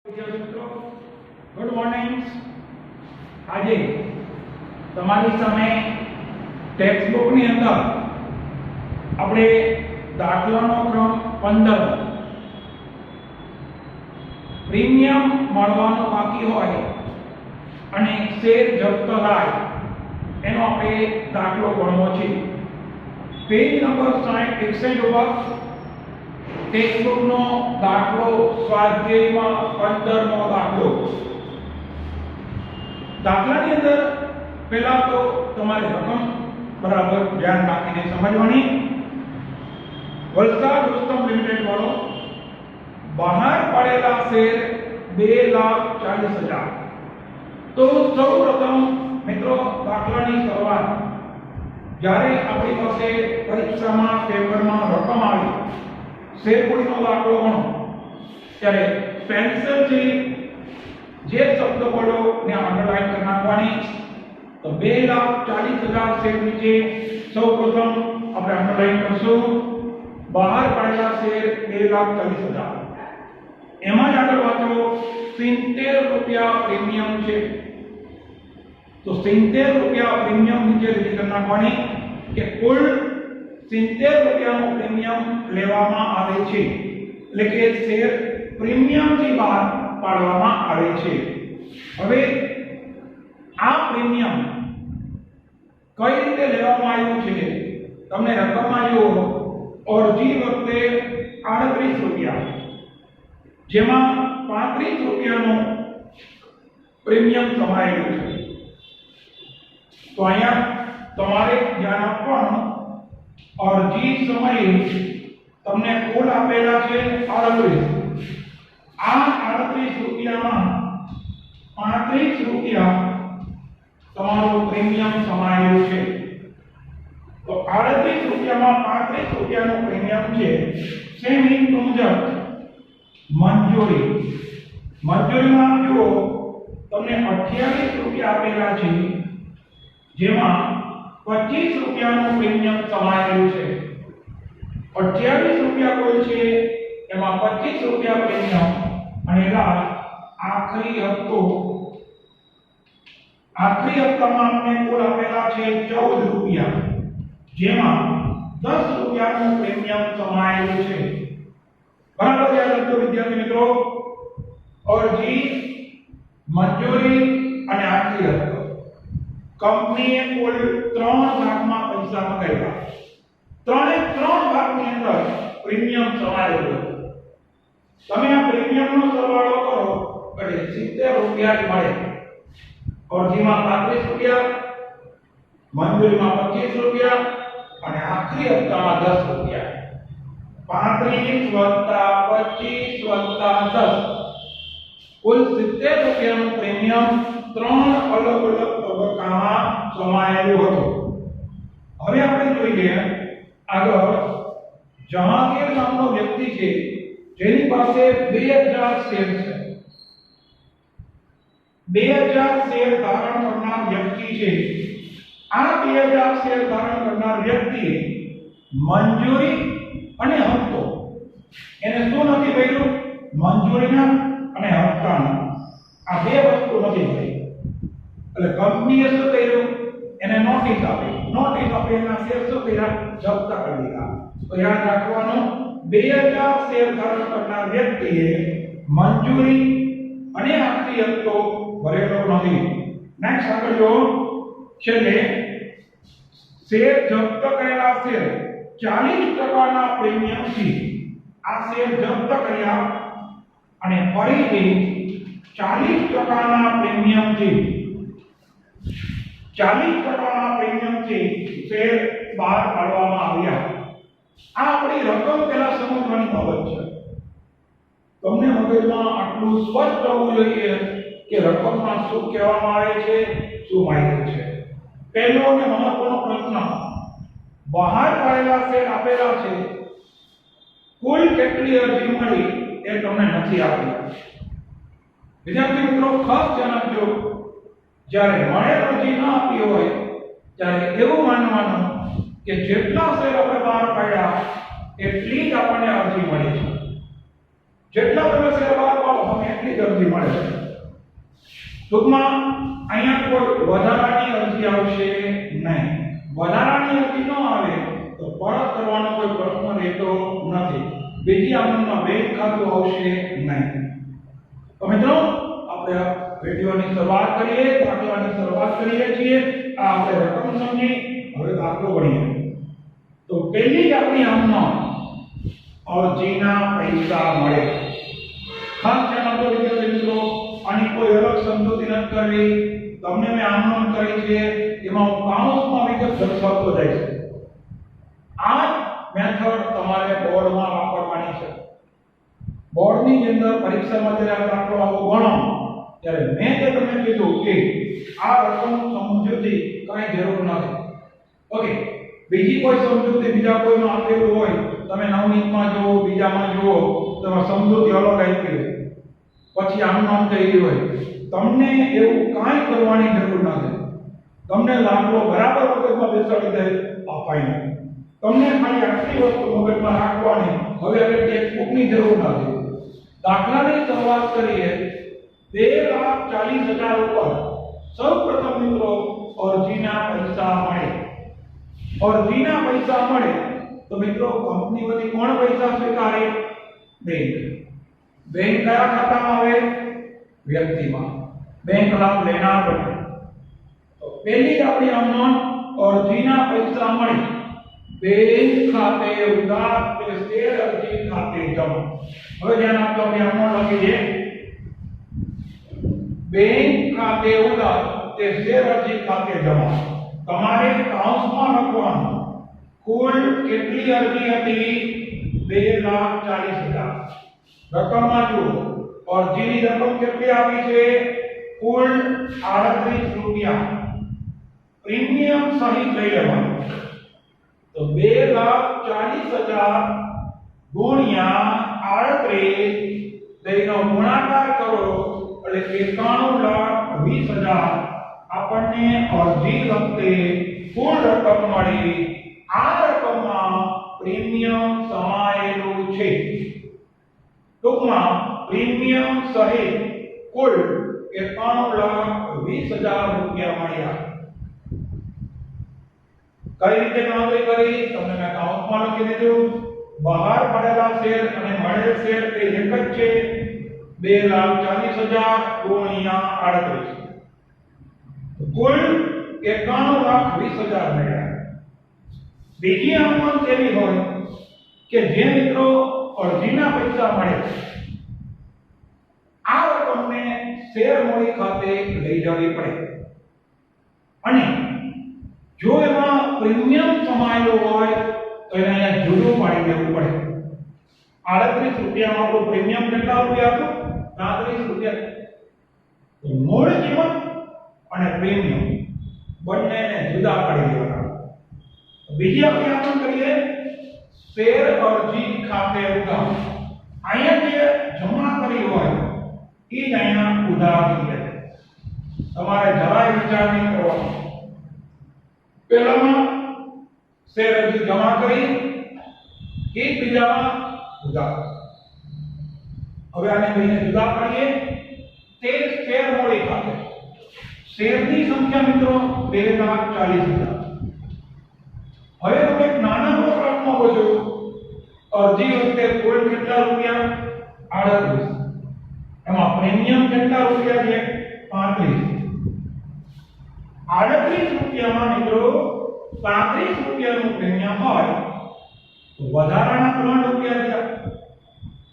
Good morning. आज तमारी सामे text book ની અંદર આપણે દાખલાનો ક્રમ 15 પ્રીમિયમ મળવાનો બાકી હોય અને શેર જપ્ત થાય એનો આપણે દાખલો ગણવો છે। પેજ નંબર 61 ઉપર टेक्स्ट बुक नो दाखलो स्वाध्याय में 15 मो दाखलो। दाखला ની અંદર પહેલા તો તમારે રકમ બરાબર ધ્યાન રાખીને સમજવાની। વલસાડ રૂસ્તમ લિમિટેડ વાળો બહાર પડેલા શેર 2,40,000। તો સૌપ્રથમ મિત્રો દાખલાની શરૂઆત જ્યારે આપણી પાસે પરીક્ષામાં પેપરમાં રકમ આવી शेर कोई नो दाखलो गणो त्यारे पेंसिल थी जे शब्द पड़ो ने अंडरलाइन कर नाखवानी। तो 2,40,000 शेर नीचे सर्वप्रथम આપણે અંડરલાइन કરશું બહાર પડેલા શેર 2,40,000। એમાં જ આગળ વાંચો 70 રૂપિયા પ્રીમિયમ છે। તો 70 રૂપિયા પ્રીમિયમ નીચે લીટી કરી નાખવાની કે કુલ 70 રૂપિયાનો પ્રીમિયમ લેવામાં આવે છે એટલે કે શેર પ્રીમિયમ થી બહાર પાડવામાં આવે છે। હવે આ પ્રીમિયમ કઈ રીતે લેવામાં આવ્યું છે તમને રકમમાં જો અરજી વખતે 38 રૂપિયા જેમાં 35 રૂપિયાનો પ્રીમિયમ સમાયેલું છે। તો અહીંયા તમારે ધ્યાન આપવાનું અરજી સમયે તમને કુલ આપેલા છે 38। આ 38 રૂપિયામાં 35 રૂપિયા તમારો પ્રીમિયમ સમાયેલું છે। તો 38 રૂપિયામાં 35 રૂપિયાનો પ્રીમિયમ છે। સેમ ઇન મુજબ મંજૂરીમાં જો તમને 28 રૂપિયા આપેલા છે જેમાં 25 રૂપિયાનો પ્રીમિયમ સમાયેલું છે। 28 રૂપિયા કુલ છે એમાં 25 રૂપિયા પ્રીમિયમ અને આખરી હપ્તામાં આપણે કુલ આપેલા છે 14 રૂપિયા જેમાં 10 રૂપિયાનો પ્રીમિયમ સમાયેલું છે। બરાબર યાદ રાખજો વિદ્યાર્થી મિત્રો। અરજી મંજૂરી અને આખરી હપ્તો कंपनी कुल 3 भागમાં પૈસા મંગાવ્યા। ત્રણે 3 ભાગની અંદર પ્રીમિયમ સમાયેલું હતું। તમે આ પ્રીમિયમનો સરવાળો કરો એટલે 70 રૂપિયા જ મળે। અરજીમાં 35 રૂપિયા, મંજૂરીમાં 25 રૂપિયા અને આખરી હપ્તામાં 10 રૂપિયા। 35 25 10 કુલ 70 રૂપિયાનું પ્રીમિયમ 3 અલગ અલગ તબક્કામાં સમાયેલું હતું। હવે આપણે જોઈએ આગળ જહાંગીર નામનો વ્યક્તિ છે જેની પાસે 2000 શેર છે। 2000 શેર ધારણ કરનાર વ્યક્તિ છે। આ 2000 શેર ધારણ કરનાર વ્યક્તિએ મંજૂરી અને હપ્તો એને શું નથી કર્યું? મંજૂરીના અને હપ્તાના આ બે વસ્તુ નથી થઈ। એટલે કંપનીએ શું કર્યું? એને નોટિસ આપી એના શેર શું કર્યા? જપ્ત કરી દીધા। તો યાદ રાખવાનું 2000 શેર ધારણ કરનાર વ્યક્તિએ મંજૂરી અને આખરી હપ્તો ભરેલો નથી। નેક્સ્ટ આગળ જો છેલ્લે શેર જપ્ત કરેલા શેર 40% પ્રીમિયમથી આ શેર જપ્ત કર્યા અને ફરીથી 40% પ્રીમિયમથી 40% પ્રીમિયમથી શેર બહાર પાડવામાં આવ્યા। આ આપણી રકમ પહેલા સમજવાની બાબત છે। તમને મગજમાં આટલું સ્પષ્ટ હોવું જોઈએ કે રકમમાં શું કહેવામાં આવે છે, શું માહિતી છે। પહેલો અને મહત્વનો પ્રશ્ન, બહાર પાડેલા શેર આપેલા છે, કુલ કેટલી અરજી મળી એ તમને નથી આપી। વિદ્યાર્થી મિત્રો ખાસ ધ્યાન આપજો, જ્યારે મળેલ અરજી ન આપી હોય ત્યારે એવું માનવાનું કે જેટલા શેર આપણે બહાર પાડ્યા એટલી જ આપણને અરજી મળી છે। જેટલા તમે શેર બહાર પાડો તમે એટલી જ કેટલી અરજી મળે છે. ટૂંકમાં અહીંયા કોઈ વધારાની અરજી આવશે નહીં. વધારાની અરજી ન આવે તો પરત કરવાનો કોઈ પ્રશ્ન રહેતો નથી. બીજી આમંત્રણમાં બેંક ખાતું આવશે નહીં. તો મિત્રો આપણે વિડિયોની શરૂઆત કરીએ, દાખલાની શરૂઆત કરીએ છીએ. આ આપણે રકમ સમજી હવે દાખલો ગણીએ. તો પહેલી જ આપણી આમંત્રણ અરજીના પૈસા મળે. ખાસ ધ્યાન આપો વિદ્યાર્થી મિત્રો, આની કોઈ અલગ સમજૂતી નથી કરવી. તમને મેં આમંત્રણ કરી છે એમાં હું કાઉન્સમાં વિગત દર્શાવતો જઈશ. આ મેથડ તમારે બોર્ડમાં વાપરવાની છે. બોર્ડની અંદર પરીક્ષામાં જ્યારે દાખલો આવો ગણો ત્યારે મેં જે તમને કીધું કે આ રકમ સમજૂતી કઈ જરૂર નથી. ઓકે, બીજી કોઈ સમજૂતી બીજા કોઈનું આપેલું હોય, તમે નવનીતમાં જુઓ, બીજામાં જુઓ, તો સમજૂતી અલગ આપી હોય, પછી આમ નામ થઈ હોય, તમને એવું કાંઈ કરવાની જરૂર નથી. તમને દાખલો બરાબર મગજમાં બેસાડી દે અપાઈને. તમને ખાલી આટલી વસ્તુ મગજમાં રાખવાની, હવે આપણે ટેક્સ્ટબુકની જરૂર નથી. દાખલાની શરૂઆત કરીએ. 2,40,000 ઉપર સૌપ્રથમ મિત્રો અરજીના પૈસા મળે. અરજીના પૈસા મળે તો મિત્રો કંપની વતી કોણ પૈસા સ્વીકારે? બેંક. બેંક કયા ખાતામાં આવે? વ્યક્તિમાં. બેંક લાભ લેનાર બને. તો પહેલી જ આપણી આમનોન અરજીના પૈસા મળે. બેંક ખાતે ઉધાર તે શેર અરજી ખાતે જમા. હવે ધ્યાન આપજો, આપણે આમનોન લખી દઈએ. બેંક ખાતે ઉધાર તે શેર અરજી ખાતે જમા. તમારે કાઉન્સમાં લખવાનું કુલ કેટલી અરજી હતી? 2,40,000. રકમમાં જુઓ, અરજીની રકમ કેટલી આપી છે? કુલ 38 રૂપિયા. પ્રીમિયમ સહિત લઈ લેવાનું. તો 2,40,000 ગુણ્યા 38 તેનો ગુણાકાર કરો એટલે 91,20,000 આપણને અરજી વખતે કુલ રકમ મળી. આ રકમમાં પ્રીમિયમ સમાયેલું છે. ટૂંકમાં પ્રીમિયમ સહિત કુલ 91,20,000 રૂપિયા મળ્યા. કઈ રીતે ગણતરી કરી? તમને મેં કાઉન્સમાં લખી દીધું. બહાર પડેલા શેર અને મળેલ શેર તે એક જ છે. 2,40,000 ગુણ્યા 38 કુલ 91,20,000 મળ્યા. બીજી આમંત્રણ કેવી હોય કે જે મિત્રો અરજીના પૈસા મળે, આ રકમને શેર મૂડી ખાતે લઈ જવી પડે અને જો એમાં પ્રીમિયમ સમાયેલું હોય તો એને અહીંયા જુદું પાડી દેવું પડે. 38 રૂપિયામાં આપણું પ્રીમિયમ કેટલા રૂપિયા હતું? 35 રૂપિયા. તો મૂળ કિંમત અને પ્રીમિયમ બંનેને જુદા પાડી દેવાના. બીજી આપણે આમંત્રણ કરીએ શેર અરજી ખાતે ઉધાર. અહીંયા જે જમા કરી હોય એ જ અહીંયા ઉધાર છે. તમારે જરાય વિચાર નહીં કરવાનો. પહેલામાં શેર અરજી જમા કરી, એક બીજામાં ઉધાર. હવે આને બેને જુદા પાડીએ. તે શેર મૂડી ખાતે શેરની સંખ્યા મિત્રો 2,40,000. હવે તમે એક નાનો પ્રશ્ન પૂછો. અરજી વખતે કુલ કેટલા રૂપિયા? 38. એમાં પ્રીમિયમ કેટલા રૂપિયા છે? 35. 38 રૂપિયામાં મિત્રો 35 રૂપિયાનું પ્રીમિયમ હોય તો વધારાના 3 રૂપિયા થયા.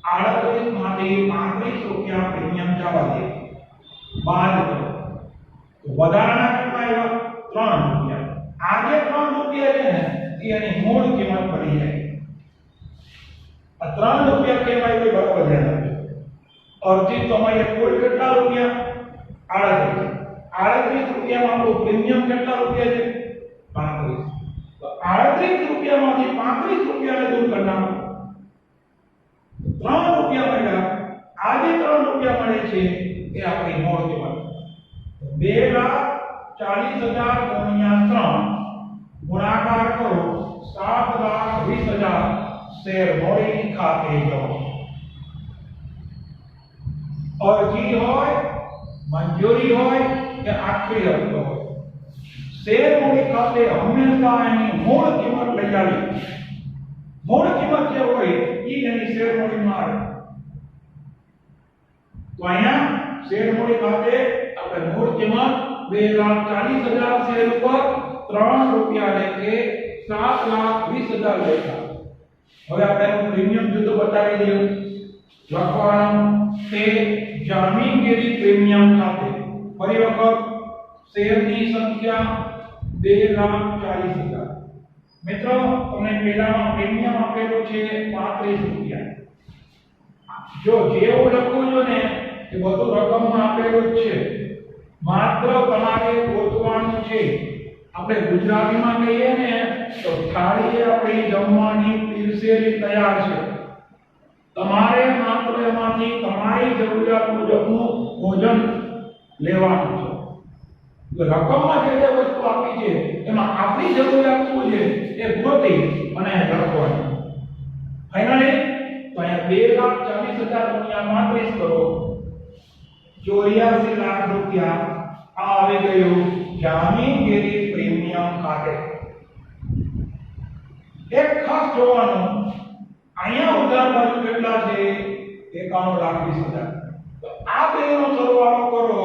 38 માંથી 35 રૂપિયા પ્રીમિયમ જવા દે, બાદ કરો તો વધારાના કેટલા આવ્યા? 3 રૂપિયા. આ જે 3 રૂપિયા છે ને એ એની મૂળ કિંમત બની જાય. આ 3 રૂપિયા કેમ આવ્યું બરાબર ધ્યાન રાખજો. અરજી સમયે કુલ કેટલા રૂપિયા? 38. 38 રૂપિયામાં આપણું પ્રીમિયમ કેટલા રૂપિયા છે? 35. તો 38 રૂપિયામાંથી 35 રૂપિયાને દૂર કરી નાખો. 3 રૂપિયા મળ્યા. આ જે 3 રૂપિયા મળે છે એ આપણી મૂળ કિંમત. 2,40,000 ગુણ્યા 3 ગુણાકાર કરો 7,20,000 શેર મૂડી ખાતે જમા. અરજી હોય, મંજૂરી હોય કે આખરી હપ્તો હોય, શેર મૂડી ખાતે હંમેશા એની મૂળ કિંમત લઈ આવી. મૂળ કિંમત જે હોય એ એની શેર મૂડીમાં આવે. તો અહીંયા શેર મૂડી ખાતે આપણે મૂળ કિંમત 2,40,000 શેર ઉપર 3 રૂપિયા લેખે 7,20,000 લેખા. હવે આપણે એનું પ્રીમિયમ જુદું બતાવી દઈએ. લખવાનું તે જામીનગીરી પ્રીમિયમ ખાતે ફરી વખત શેરની સંખ્યા 2,40,000. મિત્રો તમને પહેલામાં પ્રીમિયમ આપેલું છે 35 રૂપિયા. જો જેવું લખવું જો ને એ બધું રકમમાં આપેલું જ છે. માત્ર તમારે ગોતવાનું છે. આપણે ગુજરાતીમાં કહીએ ને તો થાળી આપણી જમવાની પીરસેલી તૈયાર છે. તમારે માત્ર એમાંથી તમારી જરૂરિયાત મુજબનું ભોજન લેવાનું છે. રકમમાં જે વસ્તુ આપી છે એમાં આપણી જરૂરિયાત શું છે એ ગોતી અને લખવાની. ફાઇનલી તો અહીંયા 2,40,000 ગુણ્યા 35 કરો 84 લાખ રૂપિયા આ આવી ગયું જામીનગીરી પ્રીમિયમ ખાતે. એક ખાસ જોવાનું અહીંયા ઉધાર બાજુ કેટલા છે 91,20,000. તો આ બેનો સરવાળો કરો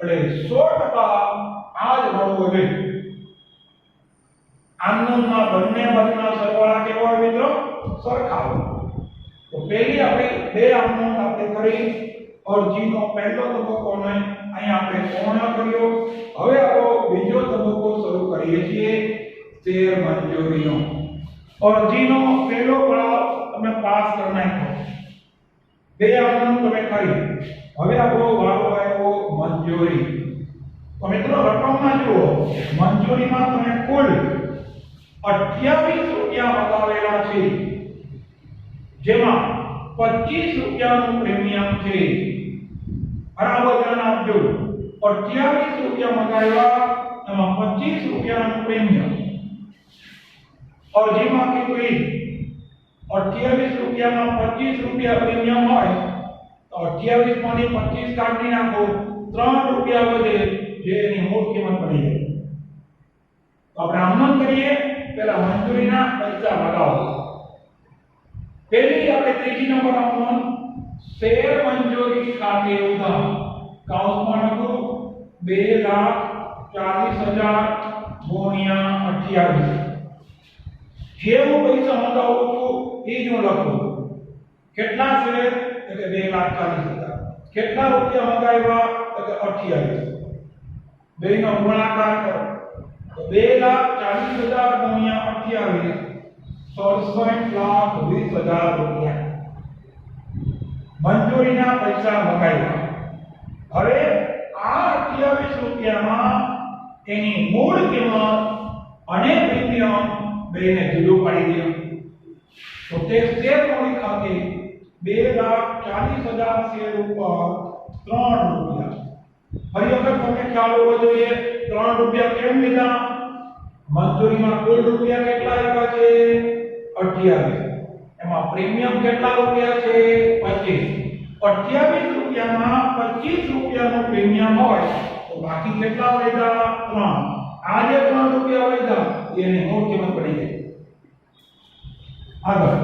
એટલે 100% આ જ મળવો જોઈએ. આમના બંને બાજુના સરવાળા કેવા હોય મિત્રો? સરખા હોય. તો પહેલી આપણે બે આમનો આપણે કરી અરજીનો પહેલો તબક્કો ને અહીંયા આપણે પૂર્ણ કર્યો. હવે આપણો બીજો તબક્કો શરૂ કરીએ છીએ શેર મંજૂરીનો. અરજીનો પહેલો પડાવ તમે પાસ કરી નાખ્યો. બે આમનો તમે કરી. હવે આપણો વારો આવ્યો મંજૂરી. તો મિત્રો રકમમાં જુઓ મંજૂરીમાં તમે કુલ 28 રૂપિયા બતાવેલા છે, જેમાં 25 રૂપિયાનું પ્રીમિયમ છે. બરાબર ધ્યાન આપજો. 28 રૂપિયા મગાવ્યા એમાં 25 રૂપિયાનું પ્રીમિયમ. અરજીમાં કીધું 28 રૂપિયામાં 25 રૂપિયા પ્રીમિયમ હોય તો 28 માંથી 25 કાઢી નાખો 3 રૂપિયા વધે જે એની મૂળ કિંમત બની જાય. તો આપણે આમ કરીએ પહેલા મંજૂરીના પૈસા લગાવો. પહેલી આપણે ત્રીજી નંબર આપવાનો શેર મંજૂરી ખાતે ઉધાર કાઉન્સમાં લખો 2,40,000 ગુણ્યા 28. જે હું પૈસા મંગાવું છું એ જ હું લખું. કેટલા શેર એટલે 2,40,000. કેટલા રૂપિયા મંગાવ્યા એટલે 28. બેનો ગુણાકાર કરો તો 2,40,000 ગુણ્યા 28 67,20,000 રૂપિયા મંજૂરીના પૈસા મગાવ્યા. હવે આ 28 રૂપિયામાં એની મૂળ કિંમત અને પ્રીમિયમ બેને જુદું પાડી દો. તો તે શેર મૂડી ખાતે 2,40,000 શેર ઉપર 3 રૂપિયા. ફરી વખત તમને ખ્યાલ હોવો જોઈએ 3 રૂપિયા કેમ લીધા? મંજૂરીમાં કુલ રૂપિયા કેટલા આવ્યા છે 28. એમાં પ્રીમિયમ કેટલા રૂપિયા છે 25. 28 રૂપિયામાં 25 રૂપિયાનું પ્રીમિયમ હોય તો બાકી કેટલા વધ્યા 3. આ જે 3 રૂપિયા વધ્યા એની મૂળ કિંમત પડી ગઈ. આગળ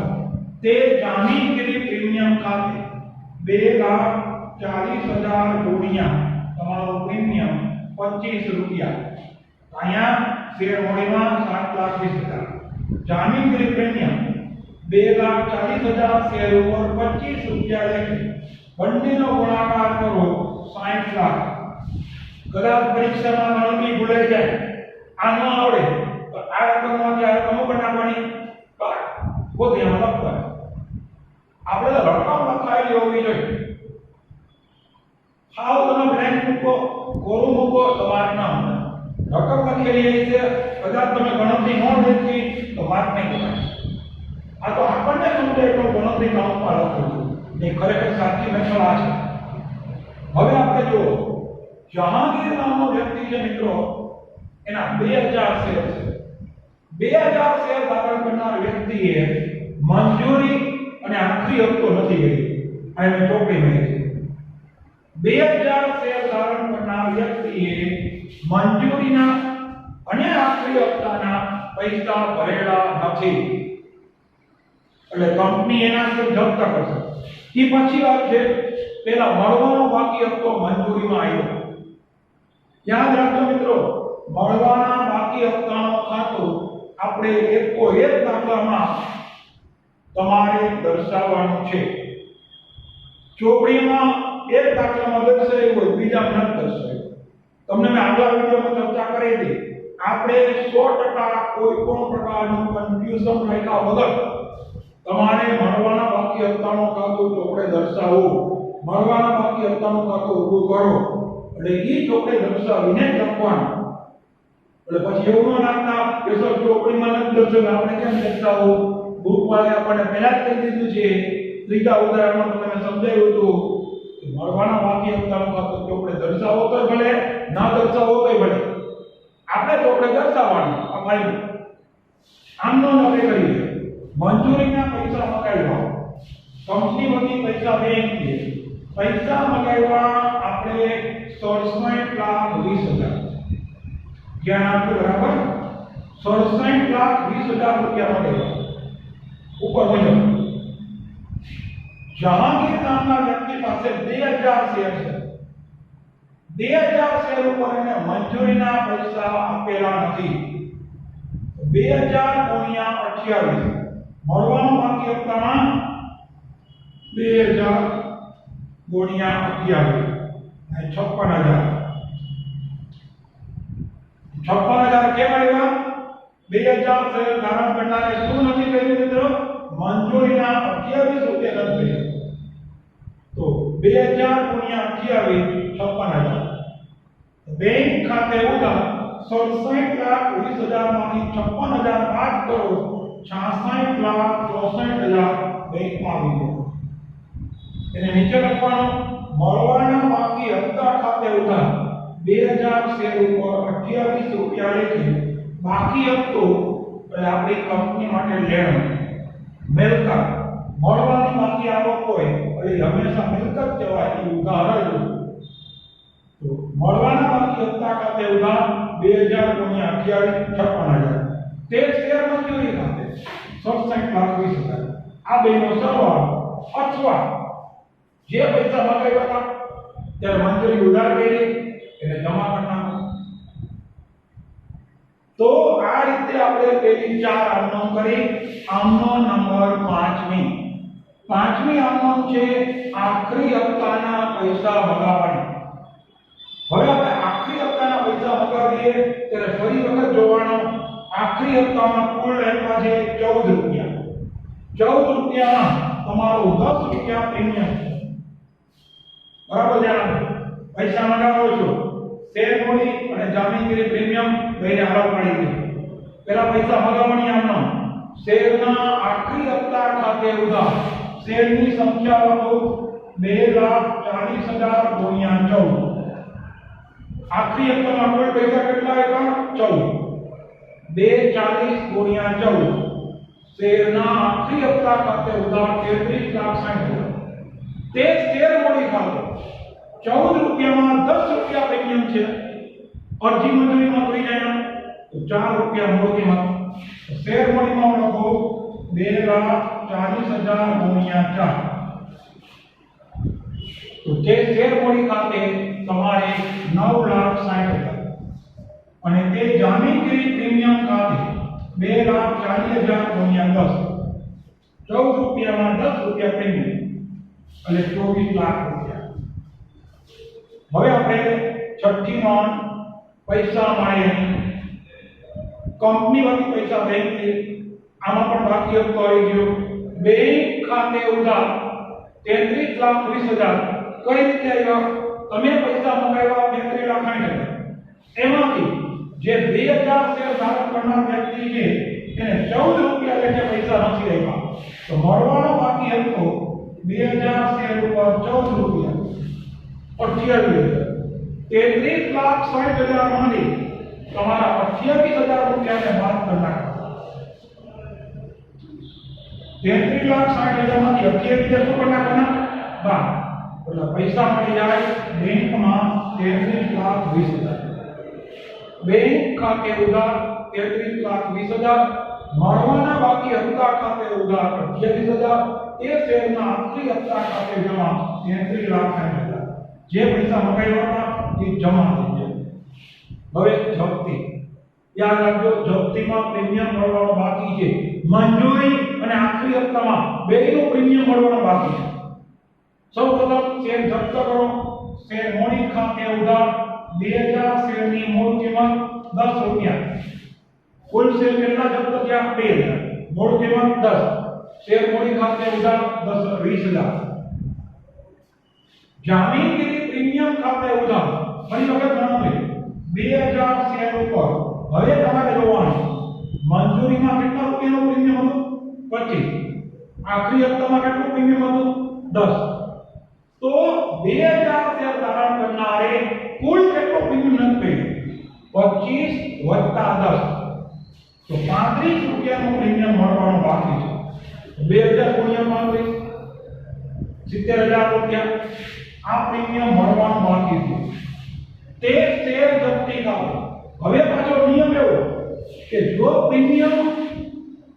તે જામીનગીરી પ્રીમિયમ ખાતે 2,40,000 ગુણ્યા તમારું પ્રીમિયમ 25 રૂપિયા. અહીંયા શેર મૂડીમાં 7,20,000. જામીનગીરી પ્રીમિયમ 2,40,000 શેર ઉપર 25 રૂપિયા લેખે બંનેનો ગુણાકાર કરો 60 લાખ. કદાચ પરીક્ષામાં ગણતરી ભૂલાઈ જાય, આ ન આવડે તો આ રકમમાંથી આ રકમ બનાવવાની પોતે એમાં લખવાનું. આપણે રકમ લખાયેલી હોવી જોઈએ. હાવ તમે બ્લેન્ક મૂકો કોરું મૂકો તો માર્ક ના મળે. રકમ લખેલી છે કદાચ તમે ગણતરી ન દેખી તો માર્ક નહીં મળે. આ તો આપણને સમજે એટલું ગણતરી કાઉન્ટમાં લખવું એ ખરેખર સાચી મેથડ આ છે. હવે આપણે જુઓ જહાંગીર નામનો વ્યક્તિ છે મિત્રો, એના 2,000 શેર છે. 2,000 શેર ધારણ કરનાર વ્યક્તિએ મંજૂરી અને આખરી હપ્તો નથી ગઈ આ એને ચોપડી મળી છે. 2000 શેર ધારણ કરનાર વ્યક્તિએ મંજૂરીના અને આખરી હપ્તાના પૈસા ભરેલા નથી, એટલે કંપની એના પર જપ્ત કરશે. એ પછી વાત છે પેલા મળવાનો બાકી હપ્તો મંજૂરીમાં આવ્યો. યાદ રાખજો મિત્રો, મળવાના બાકી હપ્તાનો ખાતું આપણે એકો એક દાખલામાં તમારે દર્શાવવાનું છે. ચોપડીમાં એક દાખલામાં દર્શાવ્યું હોય, બીજામાં નથી દર્શાવ્યું. તમને મેં આગલા વિડિયોમાં ચર્ચા કરી હતી. આપણે 100% કોઈ પણ પ્રકારનું કન્ફ્યુઝન રાખ્યા વગર તમારે મળવાના બાકી હપ્તાનો ખાતું ચોપડે દર્શાવવું. મળવાના બાકી હપ્તાનો ખાતું ઊભું કરો એટલે એ ચોપડે દર્શાવીને જ લખવાનું. એટલે પછી એવું ન નાખતા કે સર ચોપડીમાં નથી દર્શાવ્યું, આપણે કેમ દર્શાવવું? બુકવાળે આપણને પહેલા જ કહી દીધું છે. ત્રીજા ઉદાહરણમાં તમને સમજાવ્યું હતું કે મળવાના બાકી હપ્તાનો ખાતું ચોપડે દર્શાવો તો ભલે, ના દર્શાવો તો ભલે, આપણે ચોપડે દર્શાવવાનું. આ ફાઇલ આમનો આપણે કરીએ. મંજૂરીના પૈસા મગાવ્યા, કંપની વતી પૈસા બેંકથી પૈસા મગાવ્યા આપણે 67,20,000. ધ્યાન આપજો બરાબર. 67,20,000 રૂપિયા મગાવ્યા. ઉપર મુજબ જહાંગીર નામના વ્યક્તિ પાસે 2000 શેર છે. 2000 શેર ઉપર એને મંજૂરીના પૈસા આપેલા નથી. 2000 ગુણ્યા 28 મળવાનો બાકી હપ્તામાં 2000 ગુણ્યા 28 56,000 કેમ આવ્યા? 2000 શેર ધારણ કરનારે શું નથી કર્યું મિત્રો? મંજૂરીના 28 રૂપિયા નથી કર્યા. તો 2000 ગુણ્યા 28 56,000. બેંક ખાતે ઉધાર 67,20,000 માંથી 56,000 બાદ કરો, 66,64,000 બેંકમાં આવી ગયો. એને નીચે લખવાનું મળવાના બાકી હપ્તા ખાતે ઉધાર 2000 શેર ઉપર 28 રૂપિયા લખી બાકી હપ્તો એટલે આપણી કંપની માટે લેણ મિલકત મળવાની બાકી આવક હોય એટલે હંમેશા મિલકત કહેવાય. એ ઉધાર જ તો મળવાના બાકી હપ્તા ખાતે ઉધાર 2000 ગુણ્યા 28 56,000. તે શેર મંજૂરી ખાતે 67,20,000. આ બેનો સરવાળો અથવા જે પૈસા મગાવ્યા હતા ત્યારે મંજૂરી ઉધાર કરી એને જમા કરી નાખો. તો આ રીતે આપણે પેલી 4 આમનોન કરી. આમનો નંબર 5મી આમનોન છે આખરી હપ્તાના પૈસા મગાવવાની. હવે આપણે આખરી હપ્તાના પૈસા મગાવીએ ત્યારે ફરી વખત જોવાનો આખરી હપ્તામાં કુલ આપ્યા છે 14 રૂપિયા. 14 રૂપિયામાં તમારું 10 રૂપિયા પ્રીમિયમ છે. બરાબર ધ્યાન આપો. પૈસા મગાવો છો, શેર મૂડી અને જામીનગીરી પ્રીમિયમ બેને આલાપ પાડી દે. પેલા પૈસા મગાવવાની આમનો શેરના આખરી હપ્તા ખાતે ઉધાર શેરની સંખ્યા લખો 2,40,000 ગુણ્યા 14. આખરી હપ્તામાં કુલ પૈસા કેટલા આવ્યા? 14. 240 ગુણ્યા 14 શેરના આખરી હપ્તા ખાતે ઉધાર 33,60,000. તે શેર મૂડી ખાતે 14 રૂપિયામાં 10 રૂપિયા પ્રીમિયમ છે. અરજી મંજૂરીમાં થઈ જાય તો 4 રૂપિયા મૂળ કિંમત. શેર મૂડીમાં લખો 2,40,000 ગુણ્યા 4. તો તે શેર મૂડી ખાતે તમારે 9,60,000 અને તે જામીનગીરી પ્રીમિયમ ખાતે 2,40,000 ગુણ્યા 10. 14 રૂપિયામાં 10 રૂપિયા પ્રીમિયમ એટલે 24 લાખ રૂપિયા. હવે આપણે છઠ્ઠી નોંધ પૈસા માળીની કંપની વતી પૈસા બેંકથી. આમાં પણ બાકી હપ્તો આવી ગયો. બેંક ખાતે ઉધાર 33,20,000. કઈ રીતે આવ્યા? તમે પૈસા મંગાવ્યા 33,60,000. એમાંથી જે 2000 શેર ધારણ કરનાર વ્યક્તિ છે એને 14 રૂપિયા લેખે પૈસા નથી આપ્યા. તો મળવાનો બાકી હપ્તો 2000 શેર ઉપર 14 રૂપિયા 28,000. 33,60,000 માંથી તમારા 28,000 રૂપિયાને બાદ કરી નાખો. 33,60,000 માંથી 28,000 શું કરી નાખવાના? બાદ. એટલે પૈસા મળી જાય બેંકમાં 33,20,000. બેંક ખાતે ઉધાર 33,20,000, મળવાના બાકી હપ્તા ખાતે ઉધાર 28,000, તે શેરના આખરી હપ્તા ખાતે જમા 33,60,000. જે પૈસા મગાવ્યા હતા એ જમા થઈ ગયા. હવે જપ્તી યાદ રાખજો, જપ્તીમાં પ્રીમિયમ મળવાનો બાકી છે. મંજૂરી અને આખરી હપ્તામાં બેયનું પ્રીમિયમ મળવાનો બાકી છે. સૌપ્રથમ શેર જપ્ત કરો. શેર મોડી ખાતે ઉધાર 2000, શેરની મૂળ કિંમત 10 રૂપિયા. કુલ શેર કેટલા જપ્ત થયા? 2000. મૂળ કિંમત 10. શેર મોડી ખાતે ઉધાર 20,000. જામીનગીરી પ્રીમિયમ ખાતે ઉધાર ફરી વખત ગણતરી 2000 શેર ઉપર. હવે તમારે જોવાનું મંજૂરીમાં કેટલા રૂપિયાનું પ્રીમિયમ હતું? 25. આખરી હપ્તામાં કેટલું પ્રીમિયમ હતું? 10. તો 2000 શેર ધારણ કરનારે કુલ કેટલો પ્રીમિયમ નથી ભર્યો? 25 + 10. તો 35 રૂપિયાનું પ્રીમિયમ મળવાનું બાકી છે. 2000 × 35 70,000 રૂપિયા આ પ્રીમિયમ મળવાનું બાકી છે. તે શેર જપ્તી ખાતે. હવે પાછો નિયમ એવો કે જો પ્રીમિયમ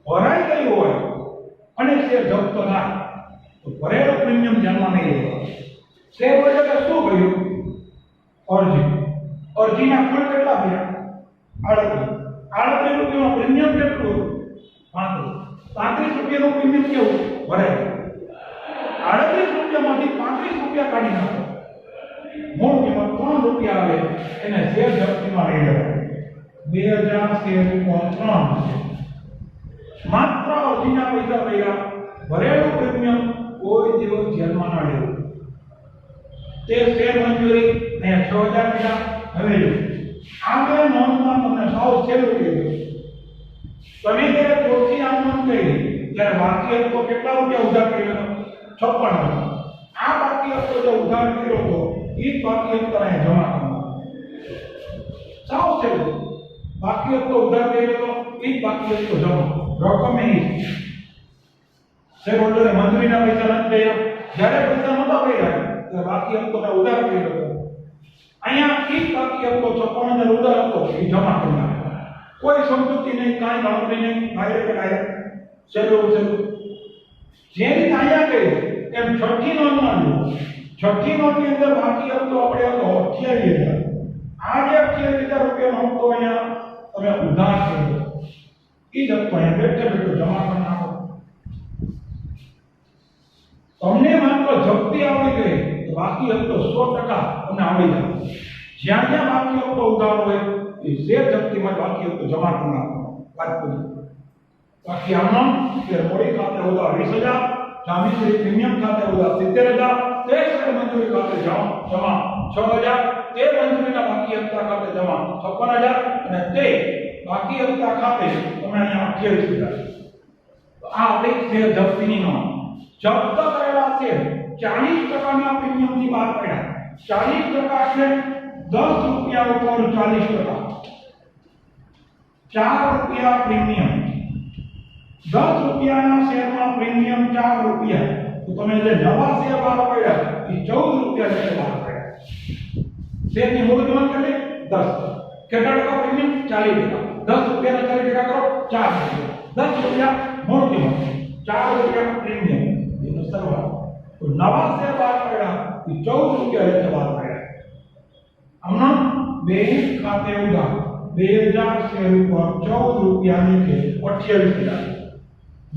ભરાઈ ગયું હોય અને શેર જપ્ત થાય તો ભરેલું પ્રીમિયમ ધ્યાનમાં નહીં લેવાનું. શેર હોલ્ડરે શું કર્યું? અરજીના કુલ કેટલા ભર્યા? 38 રૂપિયાનું પ્રીમિયમ કેટલું? 35 રૂપિયાનું પ્રીમિયમ કેવું ભરાય? 38 રૂપિયામાંથી 35 રૂપિયા કાઢી નાખો. મૂળ કિંમત 3 રૂપિયા આવે એને શેર જપ્તીમાં લઈ લેવાય. 2000 શેર ઉપર 3 માત્ર અરજીના પૈસા ભર્યા. ભરેલું પ્રીમિયમ કોઈ દિવસ ધ્યાનમાં ના લેવું. તે શેર મંજૂરી અહીંયા 6000 રૂપિયા. હવે જો આગળ નોંધમાં તમને સાવ છેલ્લું કીધું. તમે જ્યારે ચોથી આમનોંધ કરી ત્યારે બાકી હપ્તો કેટલા રૂપિયા ઉધાર કર્યો હતો? 56. આ બાકી હપ્તો જો ઉધાર કર્યો હતો એ બાકી હપ્તા અહીંયા જમા કરવાનો. સાવ છેલ્લું બાકી હપ્તો ઉધાર કર્યો હતો એ બાકી હપ્તો જમા. રકમ એ શેર હોલ્ડરે મંજૂરીના પૈસા નથી થયા. જ્યારે પૈસા નહોતા ભર્યા ત્યારે બાકી હપ્તો ઉધાર કર્યો હતો. અહીંયા ઈ બાકી હપ્તો 56,000 ઉધાર હતો એ જમા કરી નાખ્યો. કોઈ સમજૂતી નહીં, કાંઈ ગણતરી નહીં, ડાયરેક્ટ છેલ્લું. જે રીતે અહીંયા કહ્યું એમ છઠ્ઠી નોંધમાં જુઓ. છઠ્ઠી નોંધની અંદર બાકી હપ્તો આપણે હતો 28,000. આ જે 28,000 રૂપિયાનો હપ્તો અહીંયા તમે ઉધાર કર્યો એ જ હપ્તો અહીંયા બેઠે જમા કરી નાખો. તમને માત્ર જપ્તી આવડી ગઈ તો બાકી હપ્તો 100% તમને આવડી જાય. જ્યાં જ્યાં બાકી હપ્તો ઉધાર હોય એ શેર જપ્તીમાં બાકી હપ્તો જમા કરી નાખો. વાત કરી બાકી આમનામ શેર મોડી ખાતે ઉધાર 20,000, જામીનગીરી પ્રીમિયમ ખાતે ઉધાર 70,000, તે શેર મંજૂરી ખાતે જમા 6,000, તે મંજૂરીના બાકી હપ્તા ખાતે જમા 56,000 અને તે બાકી હપ્તા ખાતે તમે અહીંયા 28,000. તો આ આપણી શેર જપ્તીની નોંધ. જપ્ત કરેલા શેર 40%ના પ્રીમિયમથી બહાર પડ્યા. 40% એટલે 10 રૂપિયા ઉપર 40%. 4 રૂપિયા પ્રીમિયમ. 10 રૂપિયાના શેરમાં પ્રીમિયમ 4 રૂપિયા. તો તમે જે નવા શેર બહાર પડ્યા એ 14 રૂપિયા જેટલા બહાર પડ્યા. શેરની મૂળ કિંમત કેટલી? 10. કેટલા ટકા પ્રીમિયમ? 40%. 10 રૂપિયાના 40% કરો 4 રૂપિયા. 10 રૂપિયા મૂળ કિંમત, 4 રૂપિયા પ્રીમિયમ. એનો સરવાળો. તો નવા શેર બહાર પડ્યા એ 14 રૂપિયા જેટલા બહાર પડ્યા. હમણાં બેંક ખાતે ઉધાર 2000 શેર ઉપર 14 રૂપિયા નીચે 28,000.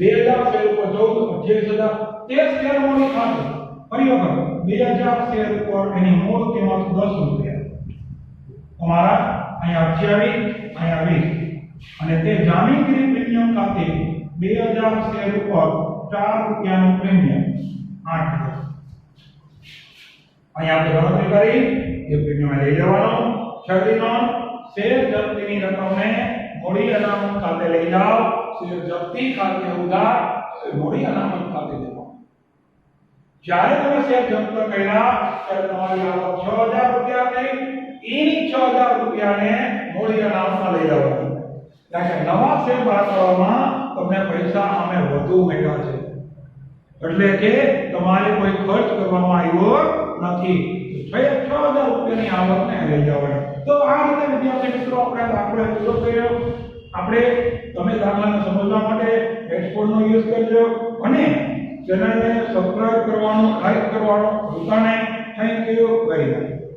2000 શેર ઉપર 28,000. તે શેર મોડી ખાતે ફરી વખત 2000 શેર ઉપર એની મૂળ કિંમત 10 રૂપિયા. તમારા અહીંયા 28, અહીંયા 20 અને તે જામીનગીરી પ્રીમિયમ ખાતે 2000 શેર ઉપર 4 રૂપિયાનું પ્રીમિયમ 8. અહીંયા આપણે ગણતરી કરી એ પ્રીમિયમ લઈ લેવાનો. છઠ્ઠી નોંધ, શેર જપ્તીની રકમને મોડી અનામત ખાતે લઈ જાઓ. શેર જપ્તી ખાતે ઉધાર મોડી અનામત ખાતે દેવો. જ્યારે તમે શેર જપ્ત કર્યા ત્યારે તમારી આવક 6,000 રૂપિયા થઈ. એની 6,000 રૂપિયાને મોડી અનામતમાં લઈ જવાનું. કારણ કે નવા શેર બહાર પાડવામાં તમને પૈસા અમે વધુ મળ્યા છે. એટલે કે તમારે કોઈ ખર્ચ કરવામાં આવ્યો નથી. 6000 રૂપિયાની આવકને લઈ જવાની. તો આ રીતે વિદ્યાર્થી મિત્રો આપણે દાખલો પૂરો કર્યો. આપણે તમે દાખલાને સમજવા માટે હેડફોનનો યુઝ કરજો અને ચેનલને સબસ્ક્રાઇબ કરવાનું, લાઈક કરવાનું ભૂલતા નહીં. Thank you very much.